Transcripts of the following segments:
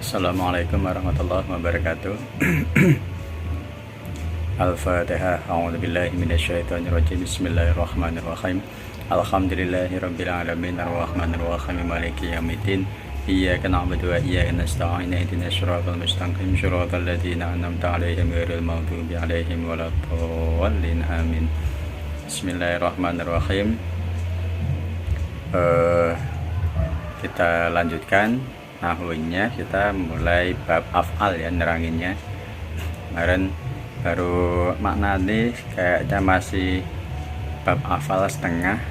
Assalamualaikum warahmatullahi wabarakatuh. Al-Fatihah. A'udzubillahi minasyaitonirrajim. Bismillahirrahmanirrahim. Alhamdulillahirabbil alamin arrahmanir rahim maliki yaumiddin. Iyyaka na'budu wa iyyaka nasta'in. Ihdinas siratal mustaqim siratal ladzina an'amta 'alaihim ghairil maghdubi 'alaihim waladdallin. Amin. Bismillahirrahmanirrahim. Kita lanjutkan nahwunya. Kita mulai bab af'al ya, neranginnya. Kemarin baru maknanya kayaknya masih bab af'al setengah,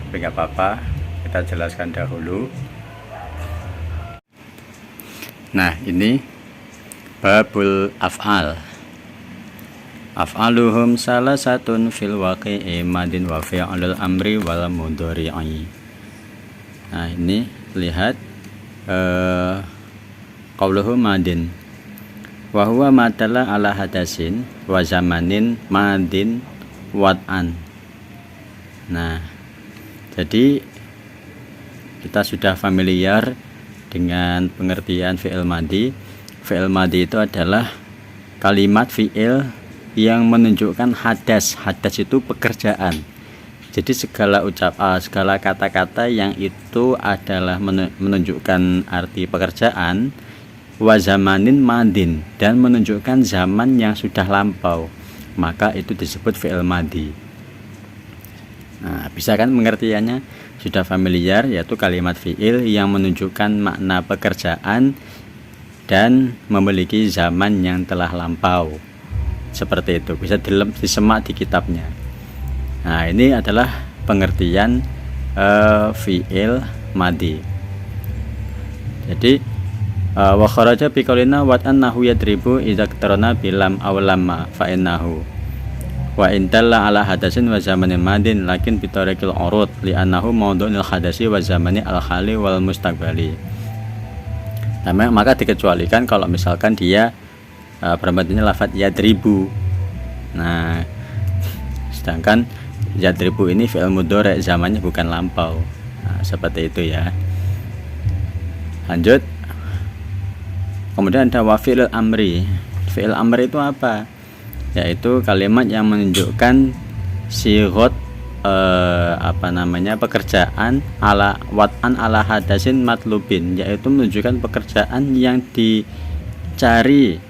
tapi nggak apa-apa, kita jelaskan dahulu. Nah, ini babul af'al. Af'aluhum salah satun fil waqi'i madin wa fi'lul amri wal mudhari'i. Nah, ini lihat qauluhu madin wa huwa matala ala hadasin wa zamanin madin wad'an. Nah, jadi kita sudah familiar dengan pengertian fi'il madi. Fi'il madi itu adalah kalimat fi'il yang menunjukkan hadas. Hadas itu pekerjaan. Jadi segala segala kata-kata yang itu adalah menunjukkan arti pekerjaan, wa zamanin madin, dan menunjukkan zaman yang sudah lampau, maka itu disebut fi'il madi. Nah, bisa kan pengertiannya? Sudah familiar, yaitu kalimat fi'il yang menunjukkan makna pekerjaan dan memiliki zaman yang telah lampau. Seperti itu, bisa disemak di kitabnya. Nah, ini adalah pengertian fi'il madi. Jadi wa kharaja bi qaulina wa annahu yadribu idza qtarana bilam aw lamma fa innahu wa in dalla ala hadasin wa zamanin madin lakin bi tariqil urud li annahu mawdu'ul hadasi wa zamani al khali wal mustaqbali. Nah, maka dikecualikan kalau misalkan dia perbantunya lafaz yadribu. Nah, sedangkan yadribu ini fi'il mudhari', zamannya bukan lampau. Nah, seperti itu ya. Lanjut. Kemudian ada wa fi'il amri. Fi'il amri itu apa? Yaitu kalimat yang menunjukkan sighat pekerjaan ala wat'an ala hadasin matlubin, yaitu menunjukkan pekerjaan yang dicari.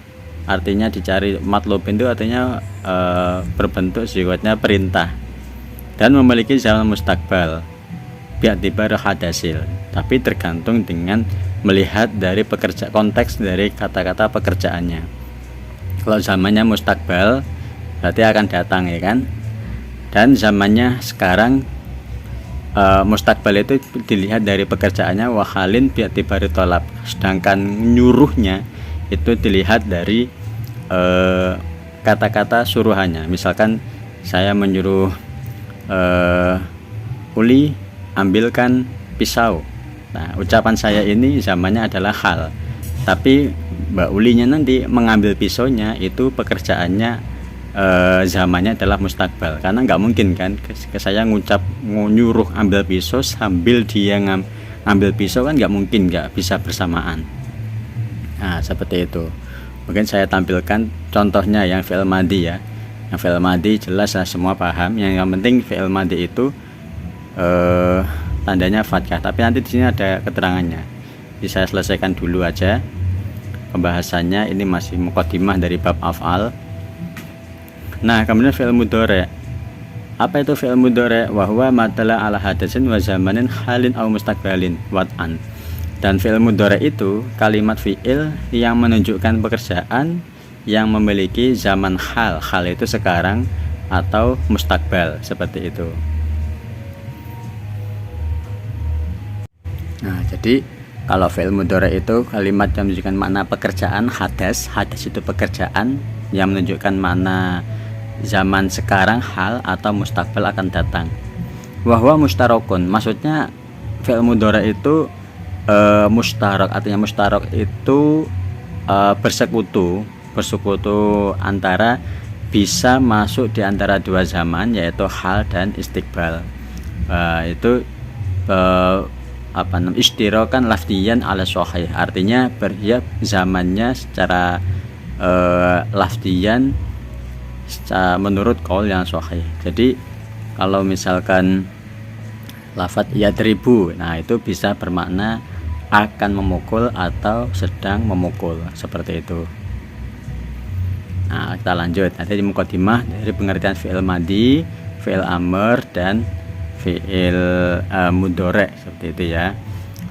Artinya dicari, matlubin itu artinya berbentuk sighatnya perintah dan memiliki zaman mustakbal bi'tibar hadasil, tapi tergantung dengan melihat dari konteks dari kata-kata pekerjaannya. Kalau zamannya mustakbal berarti akan datang, ya kan? Dan zamannya sekarang, mustakbal itu dilihat dari pekerjaannya, wahalin bi'tibar tolab, sedangkan nyuruhnya itu dilihat dari kata-kata suruhannya. Misalkan saya menyuruh Uli ambilkan pisau. Nah, ucapan saya ini zamannya adalah hal, tapi Mbak Ulinya nanti mengambil pisaunya itu pekerjaannya, zamannya adalah mustakbal, karena nggak mungkin kan saya nyuruh ambil pisau sambil dia ngambil pisau, kan nggak mungkin, nggak bisa bersamaan. Nah, seperti itu. Mungkin saya tampilkan contohnya yang fi'il madi ya. Yang fi'il madi jelas lah, semua paham. Yang penting fi'il madi itu tandanya fathah, tapi nanti di sini ada keterangannya. Jadi saya selesaikan dulu aja pembahasannya. Ini masih muqaddimah dari bab af'al. Nah, kemudian fi'il mudhari'. Apa itu fi'il mudhari'? Wa huwa matala ala hadasin wa zamanin halin aw mustaqbalin wad'an. Dan fi'il mudhari' itu kalimat fi'il yang menunjukkan pekerjaan yang memiliki zaman hal. Hal itu sekarang atau mustakbal, seperti itu. Nah, jadi kalau fi'il mudhari' itu kalimat yang menunjukkan makna pekerjaan, hadas itu pekerjaan yang menunjukkan makna zaman sekarang, hal atau mustakbal akan datang. Wa huwa mustarakun, maksudnya fi'il mudhari' itu mustarak, artinya mustarak itu bersekutu antara, bisa masuk di antara dua zaman, yaitu hal dan istiqbal. Itu istirokan lafdiyan ala sahih, artinya zamannya secara lafdiyan menurut qaul yang sahih. Jadi kalau misalkan lafaz yadribu, nah itu bisa bermakna akan memukul atau sedang memukul, seperti itu. Nah, kita lanjut. Ada di mukadimah dari pengertian fi'il madi, fi'il amr, dan fi'il mudhari, seperti itu ya.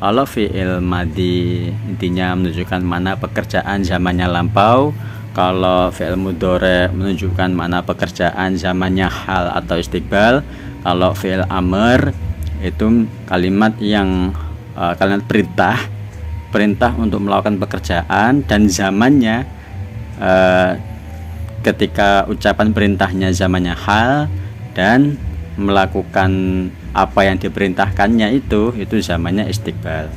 Kalau fi'il madi intinya menunjukkan mana pekerjaan zamannya lampau. Kalau fi'il mudhari menunjukkan mana pekerjaan zamannya hal atau istiqbal. Kalau fi'il amr itu kalimat yang kalimat perintah untuk melakukan pekerjaan, dan zamannya ketika ucapan perintahnya zamannya hal, dan melakukan apa yang diperintahkannya itu zamannya istiqbal.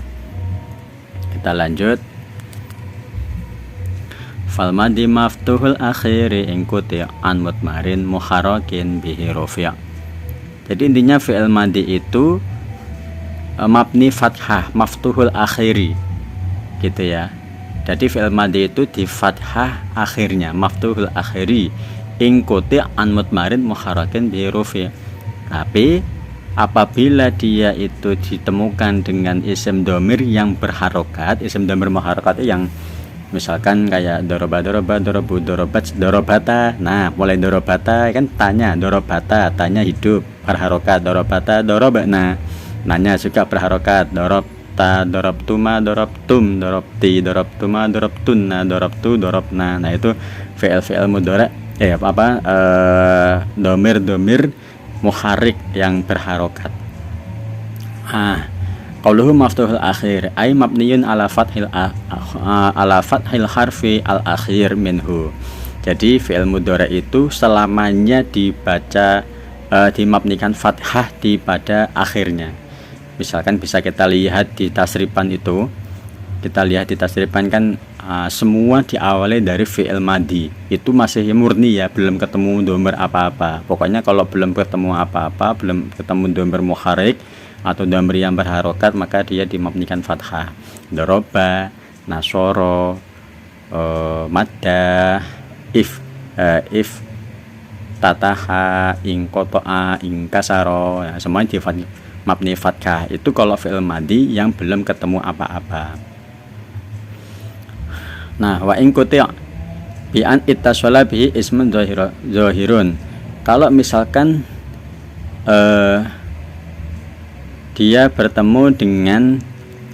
Kita lanjut. Fal madi maftuhul akhiri ingkuti an mutmarin muharakin bihi rufi'. Jadi intinya fi'il madi itu mabni fathah maftuhul akhiri, gitu ya. Jadi fi'il madi itu di fathah akhirnya, maftuhul akhiri, ingkuti an mutmarin muharakin bihi rufi'. Tapi apabila dia itu ditemukan dengan isim domir yang berharokat, isim domir muharokat yang misalkan kayak doroba, dorobu, dorobat, dorobata. Nah, mulai dorobata kan tanya, dorobata tanya hidup, berharokat, dorobata, doroba. Nah, nanya juga berharokat, dorobta, dorobtuma, dorobtum, dorobti, dorobtuma, dorobtunna, dorobtu, dorobna. Nah, itu fi'il mudhari domir muharik yang berharokat. Qauluhu maftuhul akhir ay mabniyun ala fathil harfi al akhir minhu. Jadi fi'il mudhari itu selamanya dibaca dimabnikan fathah di pada akhirnya. Misalkan bisa kita lihat di tasrifan itu, kan semua diawali dari fi'il madi. Itu masih murni ya, belum ketemu domir apa-apa. Pokoknya kalau belum ketemu apa-apa, belum ketemu domir muharik atau domir yang berharokat, maka dia dimabnikan fathah. Doroba, nasoro, madda, if tataha, ingkotoa, ingkasaro, nah, semuanya di mabni fathah. Itu kalau fi'il madi yang belum ketemu apa-apa. Nah, wa in quti'a bi an ittasala bihi ismun zahirun. Kalau misalkan dia bertemu dengan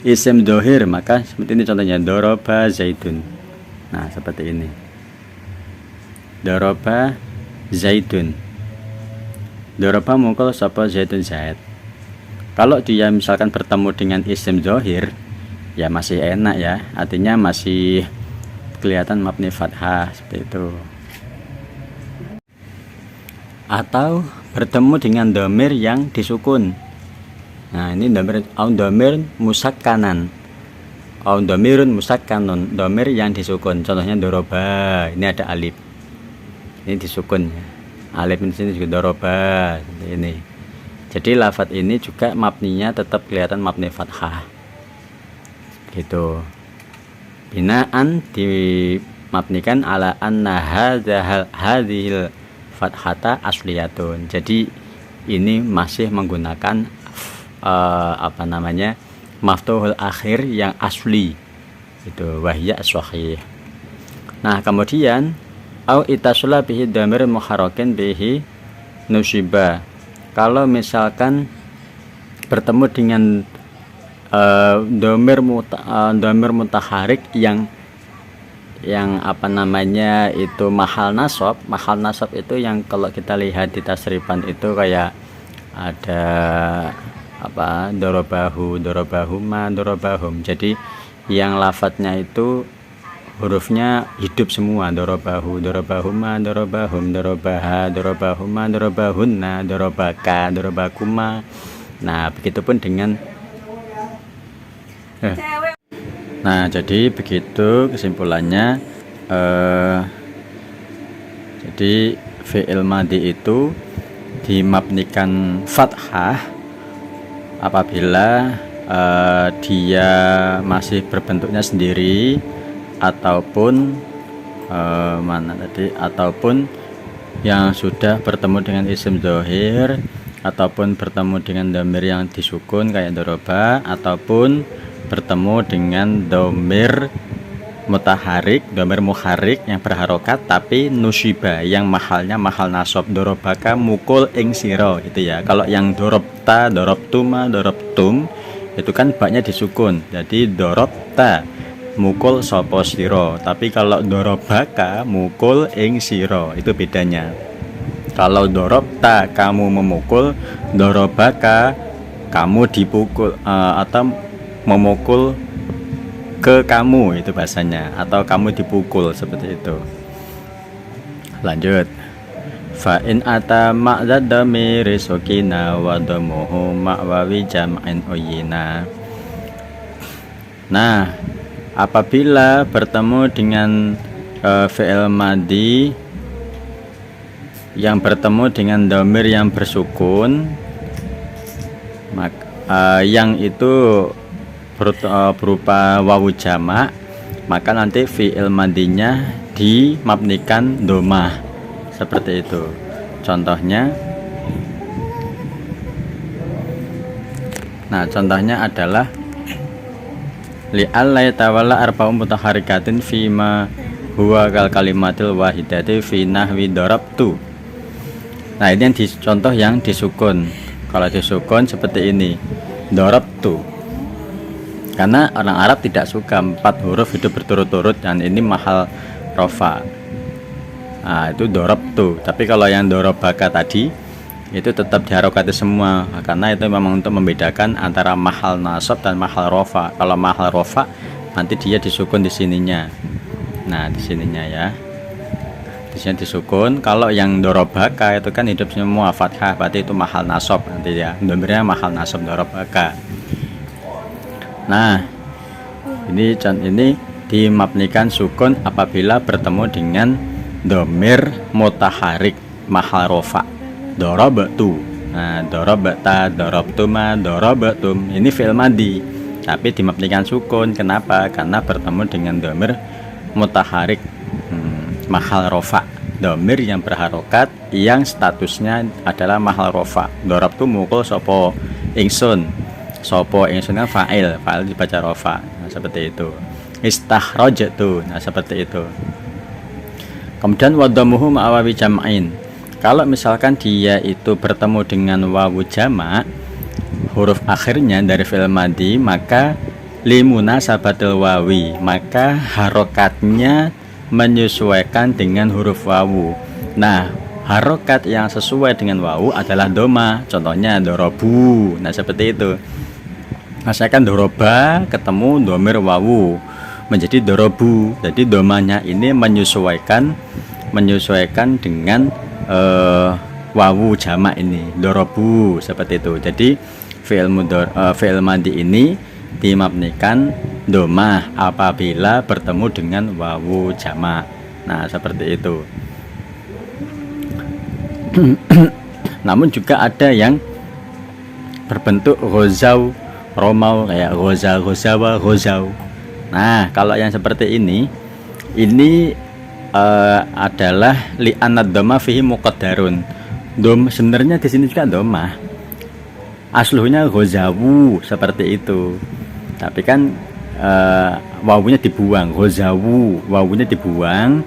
isim zahir, maka seperti ini contohnya, doroba zaidun. Nah, seperti ini. Doroba zaidun. Doroba mukul sapa zaidun zaid. Kalau dia misalkan bertemu dengan isim zahir, ya masih enak ya, artinya masih kelihatan mabni fathah, seperti itu. Atau bertemu dengan domir yang disukun. Nah, ini domir musakkanan, domirun musakkanun, domir yang disukun. Contohnya doroba, ini ada alif, ini disukun ya. Alif di sini juga doroba, seperti ini. Jadi lafadz ini juga mabninya tetap kelihatan mabni fathah, gitu. Binaan dimabnikan ala anna hadhil fathata asliyatun. Jadi ini masih menggunakan maftuhul akhir yang asli, itu wahya sahih. Nah, kemudian au itasula bihi dhamir muharrakin bihi nusiba. Kalau misalkan bertemu dengan domir mutaharik yang itu mahal nasab. Mahal nasab itu yang kalau kita lihat di tasrifan itu kayak ada dorobahu, dorobahuma, dorobahum. Jadi yang lafadznya itu hurufnya hidup semua, dorobahu, dorobahuma, dorobahum, dorobaha, dorobahuma, dorobahunna, dorobaka, dorobakuma. Nah, begitupun dengan nah, jadi begitu kesimpulannya. Jadi fi'il madi itu dimabnikan fathah apabila dia masih berbentuknya sendiri, ataupun ataupun yang sudah bertemu dengan isim dhohir, ataupun bertemu dengan dhamir yang disukun kayak doroba, ataupun bertemu dengan dhamir mutaharik, dhamir muharik yang berharokat tapi nusiba yang mahalnya mahal nasab. Dorobaka mukul ing siro gitu ya. Kalau yang dorobta, dorobtuma, dorobtum itu kan baknya disukun, jadi dorobta mukul sopo siro. Tapi kalau dorobaka mukul ing siro, itu bedanya. Kalau dorobta kamu memukul, dorobaka kamu dipukul, atau memukul ke kamu, itu bahasanya, atau kamu dipukul, seperti itu. Lanjut. Fa in ata ma'dzad dhamiri sukina wa dhamuhu ma'wawi jam'in uyina. Nah, apabila bertemu dengan fi'il madhi yang bertemu dengan dhamir yang bersukun, yang itu berupa wawu jamak, maka nanti fi'il madhinya dimabnikan domah, seperti itu. Contohnya adalah li'alla yatawalla arba'u mutaharikatin fima huwa kal kalimatil wahidati fi nahwi darabtu. Nah, ini yang contoh yang disukun. Kalau disukun seperti ini, darabtu. Karena orang Arab tidak suka 4 huruf itu berturut-turut, dan ini mahal rofa. Nah, itu dorobtu. Tapi kalau yang dorobaka tadi itu tetap diharokati semua, karena itu memang untuk membedakan antara mahal nasab dan mahal rofa. Kalau mahal rofa nanti dia disukun di sininya. Nah, di sininya ya. Di sini disukun. Kalau yang dorobaka itu kan hidup semua fathah, berarti itu mahal nasab nanti ya. Dhamirnya mahal nasab dorobaka. Nah, ini dimabnikan sukun apabila bertemu dengan dhamir mutaharik mahal rofa. Dorobatu. Nah, dorobata, dorobtuma, dorobatum. Ini fi'il madhi, tapi dimabnikan sukun. Kenapa? Karena bertemu dengan dhamir mutaharik mahal rofa. Dhamir yang berharokat yang statusnya adalah mahal rofa. Dorobtu mukul sopo ingsun. Sopo ingsun kan fa'il dibaca rofa. Nah, seperti itu. Istahrajtu. Nah, seperti itu. Kemudian wadhamuhu ma'awawi jam'ain. Kalau misalkan dia itu bertemu dengan wawu jamak, huruf akhirnya dari fi'il madhi, maka limunasabatil wawi, maka harokatnya menyesuaikan dengan huruf wawu. Nah, harokat yang sesuai dengan wawu adalah doma. Contohnya dorobu. Nah, seperti itu. Misalkan doroba ketemu domir wawu menjadi dorobu. Jadi domanya ini menyesuaikan dengan wawu jamak ini, dorobu, seperti itu. Jadi fi'il madhi ini dimabnikan domah apabila bertemu dengan wawu jamak. Nah, seperti itu. Namun juga ada yang berbentuk ghazau, romau, kayak ghaza, ghazawa, ghazau. Nah, kalau yang seperti ini adalah li'anad dhamma fihi muqaddarun. Sebenarnya di sini juga dhamma. Asluhnya ghazawu, seperti itu. Tapi kan wawunya dibuang, ghazawu, wawunya dibuang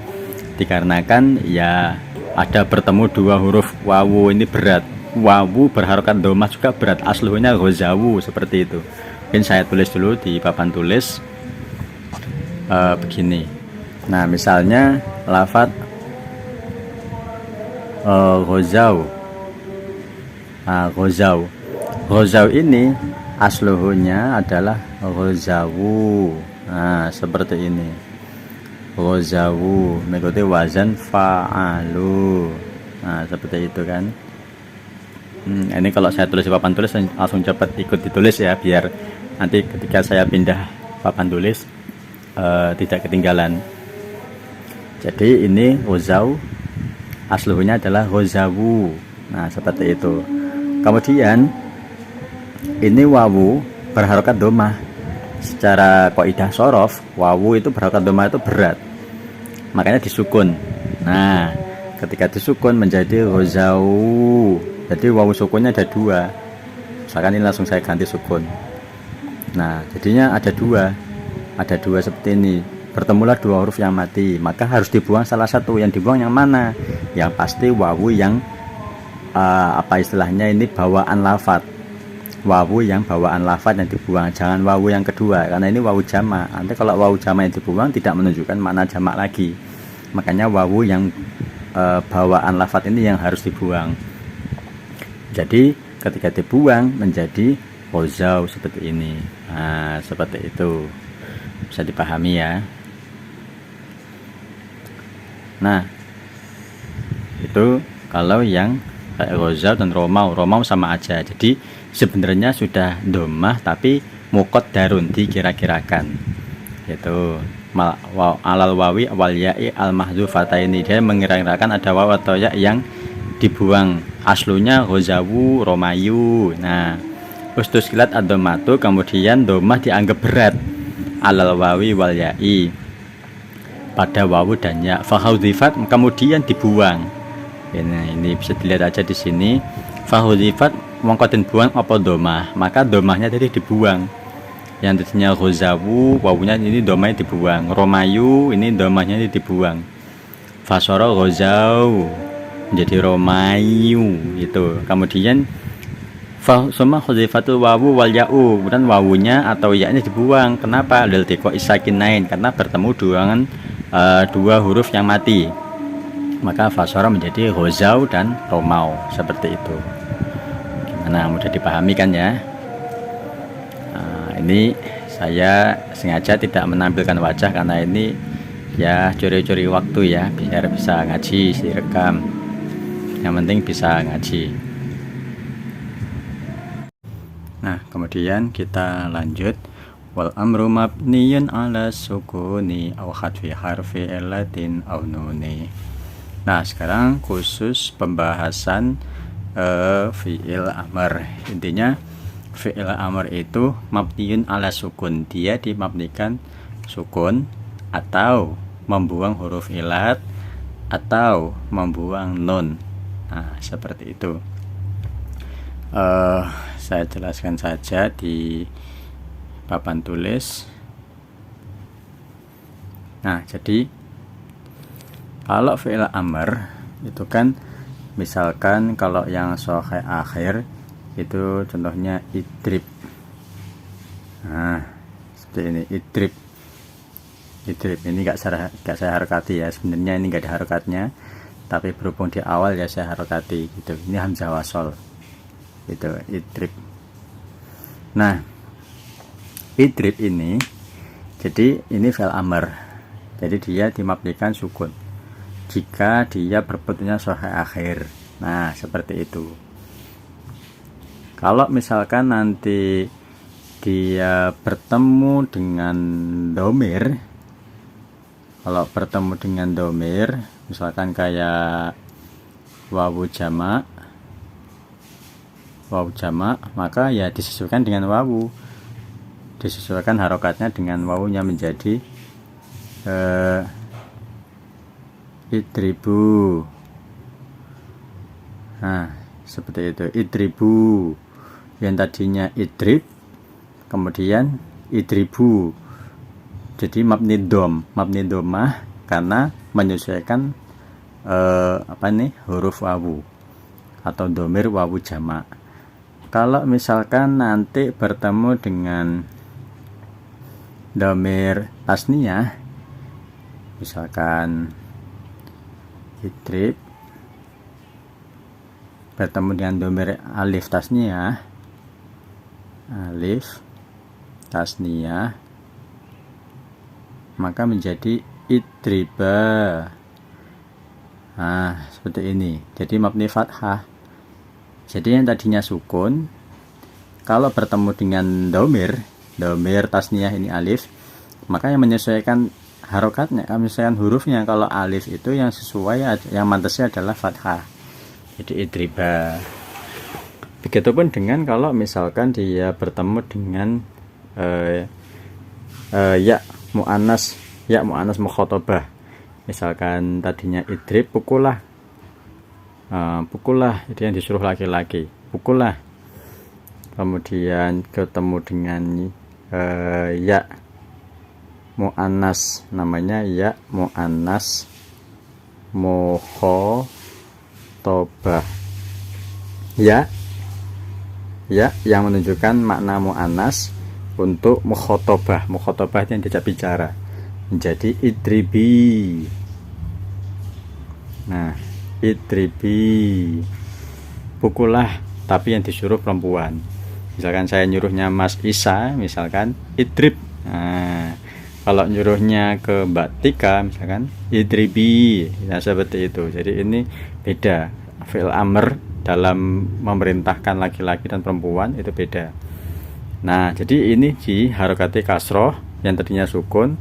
dikarenakan ya ada bertemu 2 huruf wawu, ini berat. Wawu berharokat domah juga berat. Asluhnya ghazawu, seperti itu. Mungkin saya tulis dulu di papan tulis begini. Nah, misalnya lafadz ghazau. Nah, ghazau ini asluhnya adalah ghazawu. Nah, seperti ini. Ghazawu mengikuti wazan fa'alu. Nah, seperti itu kan. Ini kalau saya tulis di papan tulis langsung cepat ikut ditulis ya, biar nanti ketika saya pindah papan tulis tidak ketinggalan. Jadi ini ghazau asluhnya adalah ghazawu. Nah, seperti itu. Kemudian ini wawu berharokat domah. Secara kaidah shorof, wawu itu berharokat domah itu berat, makanya disukun. Nah, ketika disukun menjadi ghazau. Jadi wawu sukunnya ada dua. Misalkan ini langsung saya ganti sukun. Nah, jadinya ada dua seperti ini. Bertemulah dua huruf yang mati, maka harus dibuang salah satu. Yang dibuang yang mana? Yang pasti wawu yang apa istilahnya ini, bawaan lafadz. Wawu yang bawaan lafadz yang dibuang, jangan wawu yang kedua, karena ini wawu jamak. Nanti kalau wawu jamak yang dibuang tidak menunjukkan makna jamak lagi. Makanya wawu yang bawaan lafadz ini yang harus dibuang. Jadi ketika dibuang menjadi ghazau seperti ini. Nah, seperti itu. Bisa dipahami ya. Nah, itu kalau yang ghazau dan romau sama aja. Jadi sebenarnya sudah domah tapi mukot darun, dikira-kirakan. Itu alal wawi wal ya'i al mahdzufataini, dia mengira-kirakan ada waw atau ya yang dibuang. Aslunya ghazawu romayu. Nah, ustuskilat ad-dhammatu, kemudian domah dianggap berat alal wawi wal ya'i, pada wawu dan ya. Fahudhifat, kemudian dibuang. Ini bisa dilihat aja di sini. Fahudhifat, mongkotin buang apa domah, maka domahnya tadi dibuang. Yang tadinya ghazawu, wawunya ini domahnya dibuang. Romayu, ini domahnya ini dibuang. Fasoro ghazau, menjadi romayu itu. Kemudian summa khuzifatul wawu wal ya'u, kemudian wawunya atau ya-nya dibuang. Kenapa? Lil tiqa isakinain, karena bertemu dengan dua huruf yang mati. Maka fasara menjadi ghazau dan romau, seperti itu. Gimana, mudah dipahami kan ya? Ini saya sengaja tidak menampilkan wajah karena ini ya curi-curi waktu ya, biar bisa ngaji, direkam. Yang penting bisa ngaji. Nah, kemudian kita lanjut. Wal amru mabniyun ala sukuni aw hadfi harfi illatin aw nuni. Nah, sekarang khusus pembahasan fi'il amr. Intinya fi'il amr itu mabniyun ala sukun, dia dimabnikan sukun atau membuang huruf illat atau membuang nun. Nah, seperti itu. Saya jelaskan saja di papan tulis. Nah, jadi kalau fi'il amr itu kan, misalkan kalau yang sahih akhir itu contohnya idrib. Nah, seperti ini idrib. Ini nggak saya harakati ya, sebenarnya ini nggak ada harakatnya, tapi berhubung di awal ya saya harakati gitu. Ini hamzah wasol itu idrib. Nah, idrib ini jadi ini fi'il amr, jadi dia dimabnikan sukun jika dia berbentuknya sahih akhir. Nah, seperti itu. Kalau misalkan nanti dia bertemu dengan domir, kalau bertemu dengan domir misalkan kayak wawu jamak, maka ya disesuaikan dengan wawu, disesuaikan harokatnya dengan wawunya menjadi idribu. Nah, seperti itu, idribu. Yang tadinya idrib kemudian idribu, jadi mabni domah karena menyesuaikan huruf wawu atau domir wawu jamak. Kalau misalkan nanti bertemu dengan domir tasniyah, misalkan idrib bertemu dengan domir alif tasniyah, maka menjadi idriba. Nah, seperti ini. Jadi mabni fathah. Jadi yang tadinya sukun, kalau bertemu dengan domir tasniyah ini alif, maka yang menyesuaikan harokatnya, menyesuaikan hurufnya, kalau alif itu yang sesuai, yang mantasnya adalah fathah. Jadi idriba. Begitupun dengan kalau misalkan dia bertemu dengan ya mu'annas mukhatabah. Misalkan tadinya idrib, pukullah. Pukullah, itu yang disuruh laki-laki, pukullah. Kemudian ketemu dengan ya mu'annas, namanya ya mu'annas mukhatabah. Ya yang menunjukkan makna mu'annas untuk mukhatabah. Mukhatabah yang diajak bicara menjadi idribi. Nah, idribi, pukullah, tapi yang disuruh perempuan. Misalkan saya nyuruhnya Mas Isa, misalkan idrib. Nah, kalau nyuruhnya ke Mbak Tika, misalkan idribi. Nah, seperti itu. Jadi ini beda. Fi'il amr dalam memerintahkan laki-laki dan perempuan itu beda. Nah, jadi ini di harokati kasroh yang tadinya sukun,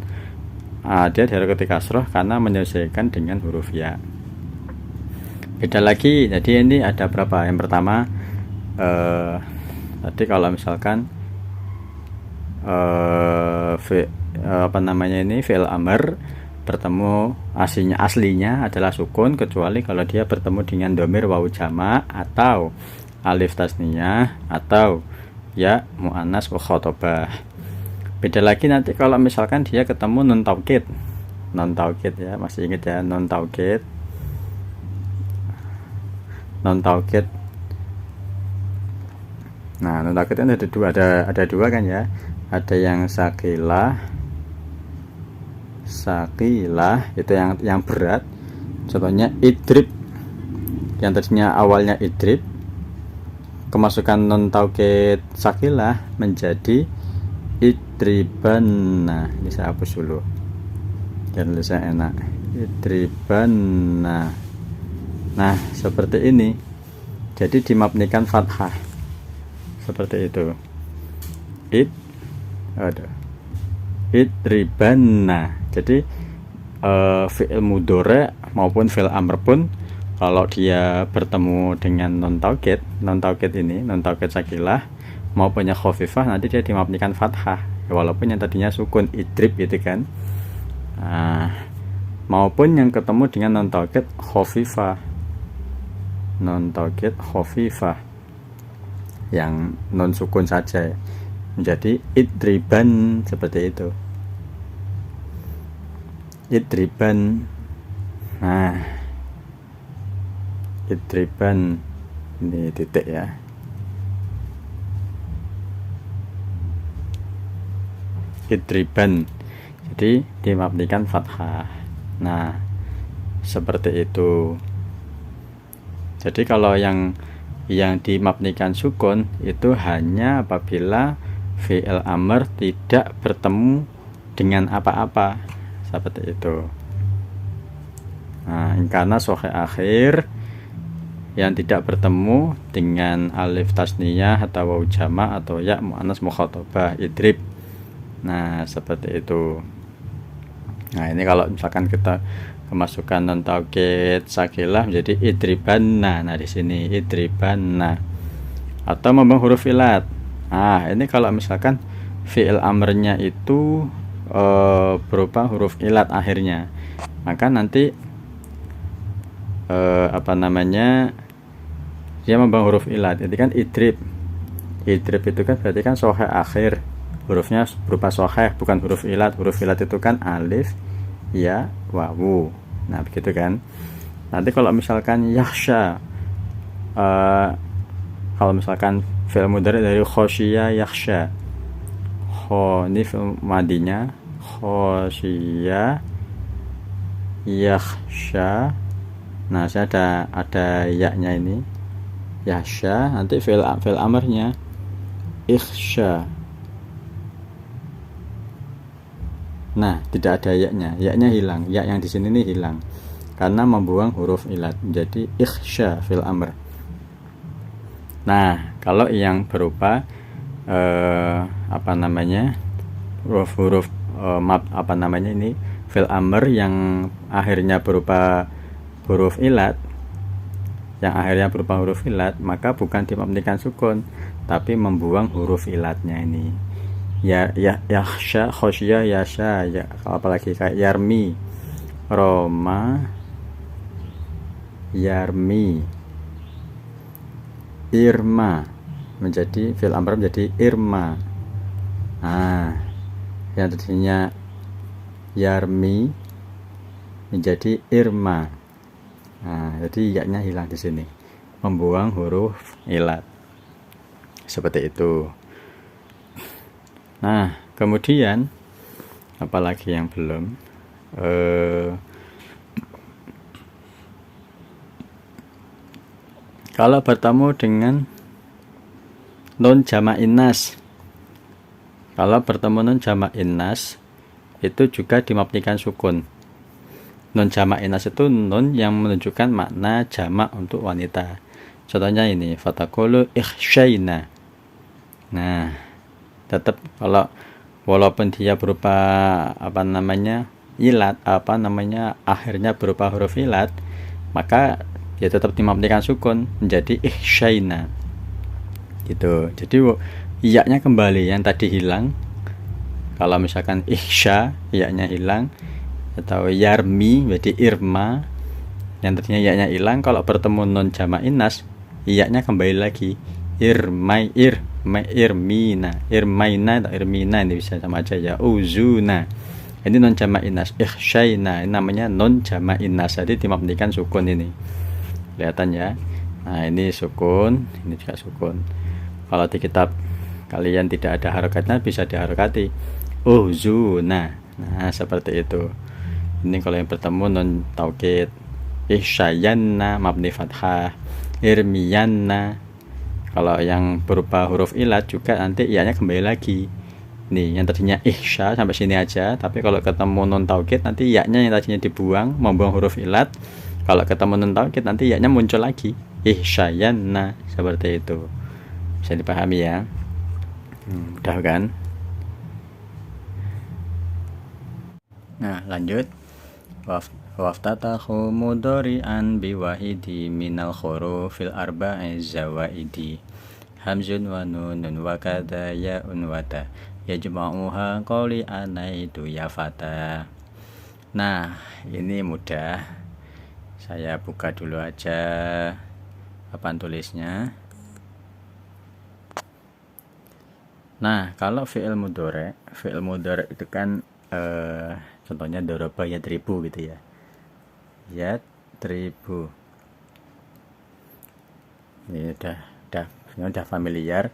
dia di harokati kasroh karena menyelesaikan dengan huruf ya. Beda lagi. Jadi ini ada berapa? Yang pertama tadi kalau misalkan fi'il amr bertemu aslinya adalah sukun, kecuali kalau dia bertemu dengan dhamir wawu jama' atau alif tasniyah atau ya mu'annas mukhatabah. Beda lagi nanti kalau misalkan dia ketemu nun taukid ya, masih ingat ya, nun taukid. Nah, nun taukid kan ada dua kan ya, ada yang sakilah itu yang berat. Contohnya idrib, yang tadinya awalnya idrib, kemasukan non taukid sakilah menjadi idriban. Nah, ini saya hapus dulu biar tulisannya enak. Idriban. Nah, seperti ini. Jadi dimabnikan fathah seperti itu. Idribanna. Jadi fi'il mudhari maupun fi'il amr pun kalau dia bertemu dengan non taukid ini, non taukid sakilah maupun yang khafifah, nanti dia dimabnikan fathah walaupun yang tadinya sukun, idrib gitu kan. Maupun yang ketemu dengan non taukid khafifah, yang non sukun saja, menjadi idriban, seperti itu. Idriban. Nah, idriban ini titik ya. Idriban. Jadi dimabnikan fathah. Nah, seperti itu. Jadi kalau yang dimabnikan sukun itu hanya apabila fi'il amr tidak bertemu dengan apa-apa, seperti itu. Nah, karena sohe akhir yang tidak bertemu dengan alif tasniyah atau wawu jama' atau ya mu'annas mukhatabah, idrib. Nah, seperti itu. Nah, ini kalau misalkan kita kemasukan non taukid sakilah menjadi idribanna. Nah, di sini idribanna. Atau membangun huruf ilat. Nah, ini kalau misalkan fi'il amrnya itu berupa huruf ilat akhirnya, maka nanti dia membangun huruf ilat. Jadi kan idrib itu kan berarti kan sohe akhir, hurufnya berupa sohe, bukan huruf ilat. Huruf ilat itu kan alif, ya, wawu. Nah, begitu kan. Nanti kalau misalkan yakhsha, kalau misalkan fi'il mudhari dari khosyiya yakhsha, ini fi'il madinya khosyiya yakhsha. Nah, saya ada ya-nya ini, yakhsha. Nanti fi'il amrnya ikhsha. Nah, tidak ada ya-nya. Ya-nya hilang. Ya yang di sini ini hilang karena membuang huruf ilat, menjadi ikhsha fil amr. Nah, kalau yang berupa huruf-huruf ini fil amr yang akhirnya berupa huruf ilat, yang akhirnya berupa huruf ilat, maka bukan dimabnikan sukun, tapi membuang huruf ilatnya ini. Yahsya, khosya, yasha, ya, apalagi kayak yarmi, roma, yarmi, irma, menjadi fi'il amr menjadi irma. Nah, yang tadinya yarmi menjadi irma. Nah, jadi yaknya hilang di sini, membuang huruf ilat. Seperti itu. Nah, kemudian apalagi yang belum? Kalau bertemu dengan nun jamak innas, kalau bertemu nun jamak innas itu juga dimabnikan sukun. Nun jamak inas itu nun yang menunjukkan makna jamak untuk wanita. Contohnya ini, fatakulu ikhsyaina. Nah, tetap kalau walaupun dia berupa ilat, akhirnya berupa huruf ilat, maka dia tetap dimabnikan sukun menjadi ikhsyaina. Gitu. Jadi iyaknya kembali yang tadi hilang. Kalau misalkan ihsya, iyaknya hilang, atau yarmi jadi irma, yang tadinya iyaknya hilang. Kalau bertemu non jamak inas, iyaknya kembali lagi irmina atau irmina, ini bisa sama aja ya. Uzuna, ini non jamak inas. Ikhsyaina, ini namanya non jamak inas, jadi dimabnikan sukun ini, kelihatan ya. Nah, ini sukun, ini juga sukun. Kalau di kitab kalian tidak ada harokatnya, bisa diharokati uzuna. Nah, seperti itu. Ini kalau yang bertemu non taukid. Ihsyayanna mabni fathah, irmiyanna. Kalau yang berupa huruf ilat juga nanti iyanya kembali lagi. Nih, yang tadinya ihsya sampai sini aja, tapi kalau ketemu non taukid nanti iyanya yang tadinya dibuang, membuang huruf ilat. Kalau ketemu non taukid nanti iyanya muncul lagi. Ihsyayanna, seperti itu. Bisa dipahami ya. Mudah kan? Nah, lanjut. Waftatahu mudhari'an biwahidi minal khurufil arba'i zawaidi hamzun wa nunun wa kadha ya'un wa ta yajma'uha qawli anaitu ya fata. Nah, ini mudah. Saya buka dulu aja papan tulisnya. Nah, kalau fi'il mudhari' itu kan contohnya doroba yadribu gitu ya. Yadribu. Ini udah familiar.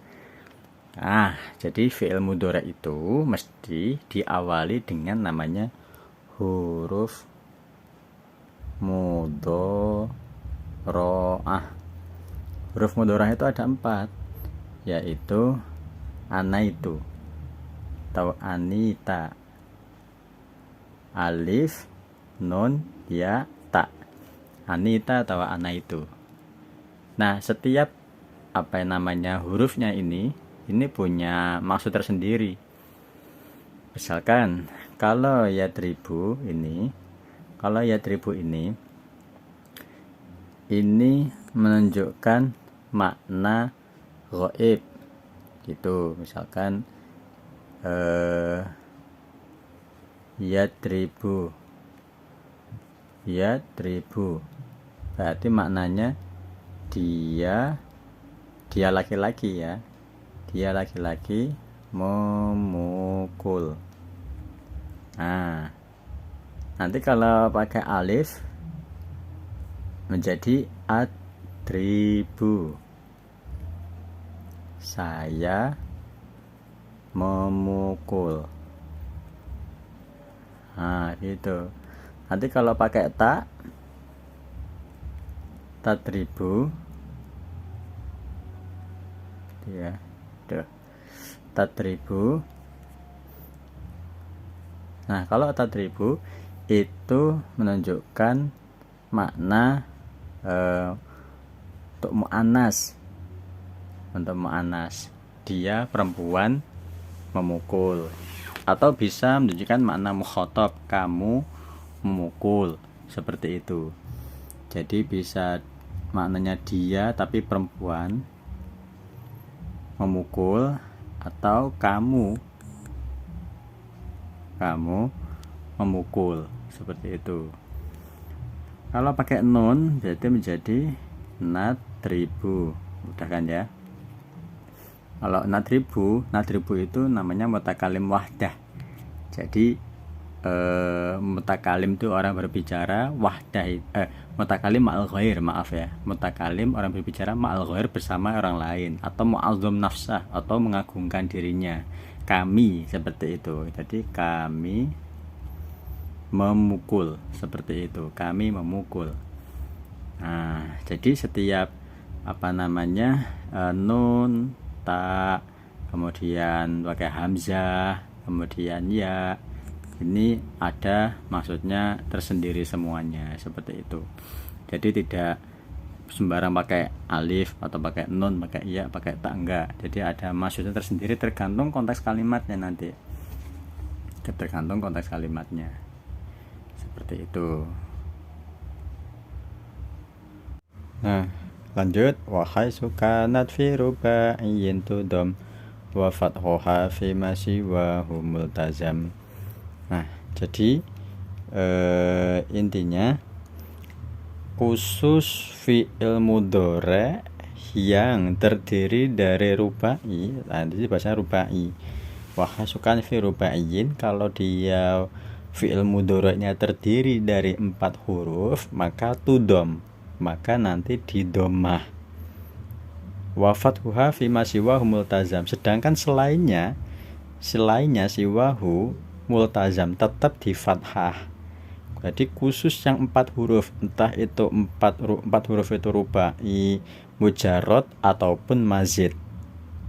Jadi fi'il mudhari' itu mesti diawali dengan namanya huruf mudhari'ah. Huruf mudhari'ah itu ada 4, yaitu anaitu atau anita, alif, nun, ya, ta. Anita atau anaitu. Nah, setiap hurufnya ini punya maksud tersendiri. Misalkan kalau yadribu ini menunjukkan makna ghaib gitu. Misalkan yadribu berarti maknanya dia laki-laki ya. Dia laki-laki memukul. Nah, nanti kalau pakai alif menjadi adribu, saya memukul. Nah, gitu. Nanti kalau pakai ta, tadribu ya. Tadribu. Nah, kalau tadribu itu menunjukkan makna untuk mu'annas. Untuk mu'annas, dia perempuan memukul. Atau bisa menunjukkan makna mukhatab, kamu memukul, seperti itu. Jadi bisa maknanya dia tapi perempuan, memukul, atau kamu memukul, seperti itu. Kalau pakai nun berarti menjadi nadribu, udah kan ya. Kalau nadribu itu namanya mutakalim wahdah. Jadi mutakalim itu orang berbicara, wahdah mutakalim ma'al ghair, maaf ya. Mutakalim orang berbicara ma'al ghair, bersama orang lain, atau mu'azzam nafsah, atau mengagungkan dirinya. Kami, seperti itu. Jadi kami memukul, seperti itu. Kami memukul. Nah, jadi setiap nun, ta, kemudian pakai hamzah, kemudian ya, ini ada maksudnya tersendiri semuanya, seperti itu. Jadi tidak sembarang pakai alif atau pakai nun, pakai ya, pakai ta, enggak. Jadi ada maksudnya tersendiri tergantung konteks kalimatnya nanti. Tergantung konteks kalimatnya. Seperti itu. Nah, lanjut. Wa haitsu kanat fi ruba'iyyin tudam wa fathuha fi ma siwahu multazam. Nah, jadi intinya khusus fi'il mudhari yang terdiri dari rubai, nanti bahasa rubai. Wa haitsu kan fi ruba'iyyin, kalau dia fi'il mudhari'nya terdiri dari 4 huruf, maka tudom, maka nanti didomah. Wa fathuha fi ma siwahu multazam, sedangkan selainnya siwahu multazam, tetap di fathah. Jadi khusus yang 4 huruf, entah itu 4 huruf itu rubai, mujarrad ataupun mazid.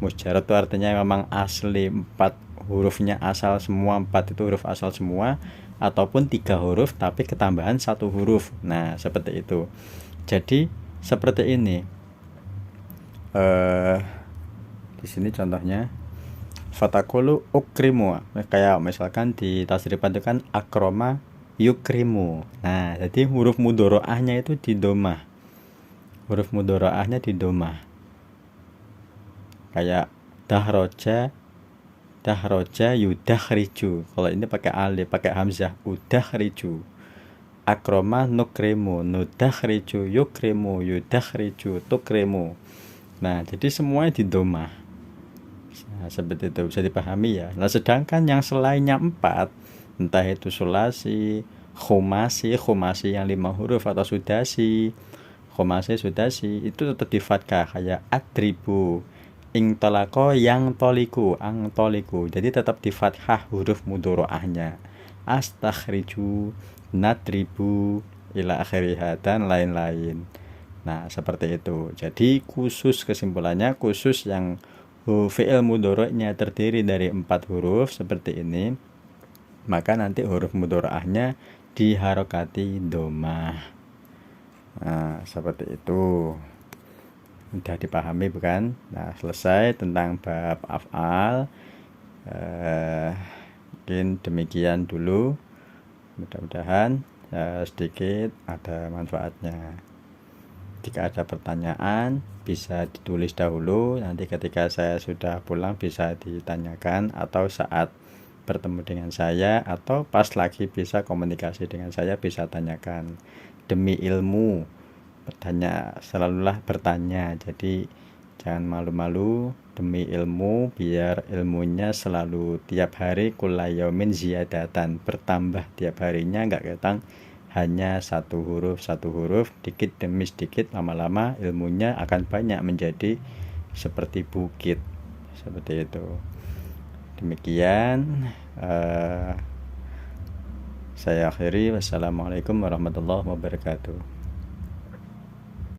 Mujarrad itu artinya memang asli 4 hurufnya asal semua, 4 itu huruf asal semua, ataupun 3 huruf tapi ketambahan 1 huruf. Nah, seperti itu. Jadi seperti ini. Di sini contohnya fatakulu ukrimu, kayak misalkan di tasrifan itu kan akroma yukrimu. Nah, jadi huruf mudhari'ahnya itu didomah. Huruf mudhari'ahnya didomah. Kayak dahroja yudakhriju. Kalau ini pakai alif, pakai hamzah, udakhriju. Akroma nukrimu, nudakhriju, yukrimu, yudakhriju, tukrimu. Nah, jadi semuanya didomah. Nah, seperti itu bisa dipahami ya. Nah, sedangkan yang selainnya 4, entah itu sulasi, khumasi yang 5 huruf, atau sudasi, sudasi, itu tetap di fathah, kayak adribu, ingtolako, yang toliku, ang toliku. Jadi tetap di fathah huruf mudhari'ahnya. Astakhriju, nadribu, ila akhirih, dan lain-lain. Nah, seperti itu. Jadi khusus, kesimpulannya khusus yang fi'il mudhari'nya terdiri dari 4 huruf seperti ini, maka nanti huruf mudhari'ahnya diharokati domah. Nah, seperti itu. Sudah dipahami bukan? Nah, selesai tentang bab af'al. Mungkin demikian dulu. Mudah-mudahan sedikit ada manfaatnya. Jika ada pertanyaan bisa ditulis dahulu, nanti ketika saya sudah pulang bisa ditanyakan, atau saat bertemu dengan saya, atau pas lagi bisa komunikasi dengan saya bisa tanyakan. Demi ilmu, selalulah bertanya. Jadi jangan malu-malu, demi ilmu, biar ilmunya selalu tiap hari kullayomin ziyadatan, bertambah tiap harinya, enggak ketang hanya satu huruf, dikit demi sedikit, lama-lama ilmunya akan banyak, menjadi seperti bukit, seperti itu. Demikian saya akhiri. Wassalamualaikum warahmatullahi wabarakatuh.